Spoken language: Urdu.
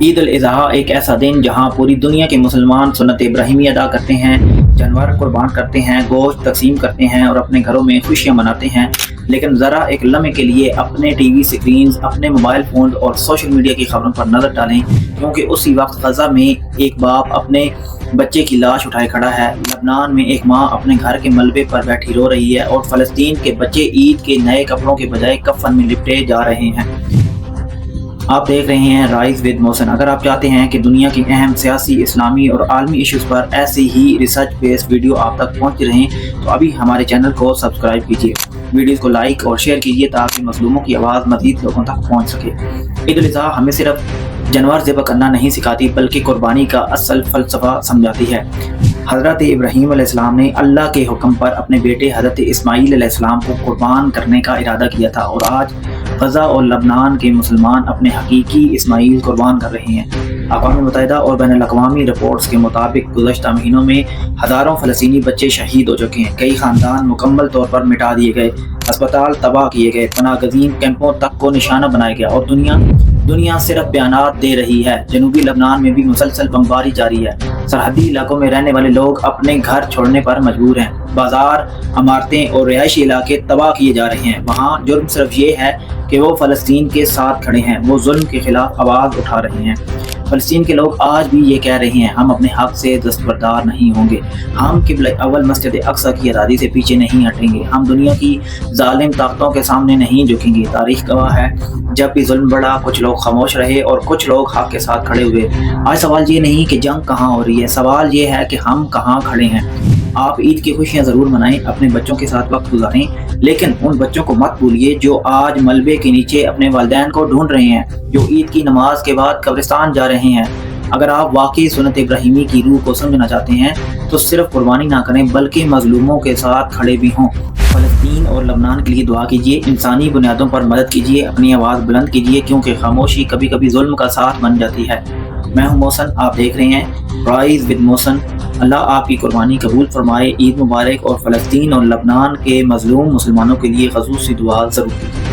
عید الاضحیٰ ایک ایسا دن جہاں پوری دنیا کے مسلمان سنت ابراہیمی ادا کرتے ہیں، جانور قربان کرتے ہیں، گوشت تقسیم کرتے ہیں اور اپنے گھروں میں خوشیاں مناتے ہیں۔ لیکن ذرا ایک لمحے کے لیے اپنے ٹی وی سکرینز، اپنے موبائل فون اور سوشل میڈیا کی خبروں پر نظر ڈالیں، کیونکہ اسی وقت غزہ میں ایک باپ اپنے بچے کی لاش اٹھائے کھڑا ہے، لبنان میں ایک ماں اپنے گھر کے ملبے پر بیٹھی رو رہی ہے، اور فلسطین کے بچے عید کے نئے کپڑوں کے بجائے کفن میں لپٹے جا رہے ہیں۔ آپ دیکھ رہے ہیں رائز ود محسن۔ اگر آپ چاہتے ہیں کہ دنیا کی اہم سیاسی، اسلامی اور عالمی ایشوز پر ایسی ہی ریسرچ بیس ویڈیو آپ تک پہنچتی رہیں تو ابھی ہمارے چینل کو سبسکرائب کیجیے، ویڈیوز کو لائک اور شیئر کیجیے تاکہ مظلوموں کی آواز مزید لوگوں تک پہنچ سکے۔ عید الاضحیٰ ہمیں صرف جانور ذبح کرنا نہیں سکھاتی بلکہ قربانی کا اصل فلسفہ سمجھاتی ہے۔ حضرت ابراہیم علیہ السلام نے اللہ کے حکم پر اپنے بیٹے حضرت اسماعیل علیہ السلام کو قربان کرنے کا ارادہ کیا تھا، اور آج غزہ اور لبنان کے مسلمان اپنے حقیقی اسماعیل قربان کر رہے ہیں۔ اقوام متحدہ اور بین الاقوامی رپورٹس کے مطابق گزشتہ مہینوں میں ہزاروں فلسطینی بچے شہید ہو چکے ہیں، کئی خاندان مکمل طور پر مٹا دیے گئے، اسپتال تباہ کیے گئے، پناہ گزین کیمپوں تک کو نشانہ بنایا گیا، اور دنیا صرف بیانات دے رہی ہے۔ جنوبی لبنان میں بھی مسلسل بمباری جاری ہے۔ سرحدی علاقوں میں رہنے والے لوگ اپنے گھر چھوڑنے پر مجبور ہیں، بازار، عمارتیں اور رہائشی علاقے تباہ کیے جا رہے ہیں۔ وہاں جرم صرف یہ ہے کہ وہ فلسطین کے ساتھ کھڑے ہیں، وہ ظلم کے خلاف آواز اٹھا رہے ہیں۔ فلسطین کے لوگ آج بھی یہ کہہ رہے ہیں، ہم اپنے حق سے دستبردار نہیں ہوں گے، ہم قبلہ اول مسجد اقصی کی آزادی سے پیچھے نہیں ہٹیں گے، ہم دنیا کی ظالم طاقتوں کے سامنے نہیں جھکیں گے۔ تاریخ گواہ ہے، جب بھی ظلم بڑھا کچھ لوگ خاموش رہے اور کچھ لوگ حق کے ساتھ کھڑے ہوئے۔ آج سوال یہ نہیں کہ جنگ کہاں ہو رہی ہے، سوال یہ ہے کہ ہم کہاں کھڑے ہیں۔ آپ عید کی خوشیاں ضرور منائیں، اپنے بچوں کے ساتھ وقت گزاریں، لیکن ان بچوں کو مت بھولیے جو آج ملبے کے نیچے اپنے والدین کو ڈھونڈ رہے ہیں، جو عید کی نماز کے بعد قبرستان جا رہے ہیں۔ اگر آپ واقعی سنت ابراہیمی کی روح کو سمجھنا چاہتے ہیں تو صرف قربانی نہ کریں بلکہ مظلوموں کے ساتھ کھڑے بھی ہوں۔ فلسطین اور لبنان کے لیے دعا کیجیے، انسانی بنیادوں پر مدد کیجیے، اپنی آواز بلند کیجیے، کیونکہ خاموشی کبھی کبھی ظلم کا ساتھ بن جاتی ہے۔ میں ہوں محسن، آپ دیکھ رہے ہیں رائز ود محسن۔ اللہ آپ کی قربانی قبول فرمائے۔ عید مبارک، اور فلسطین اور لبنان کے مظلوم مسلمانوں کے لیے خصوصی دعا ضرور کیجیے۔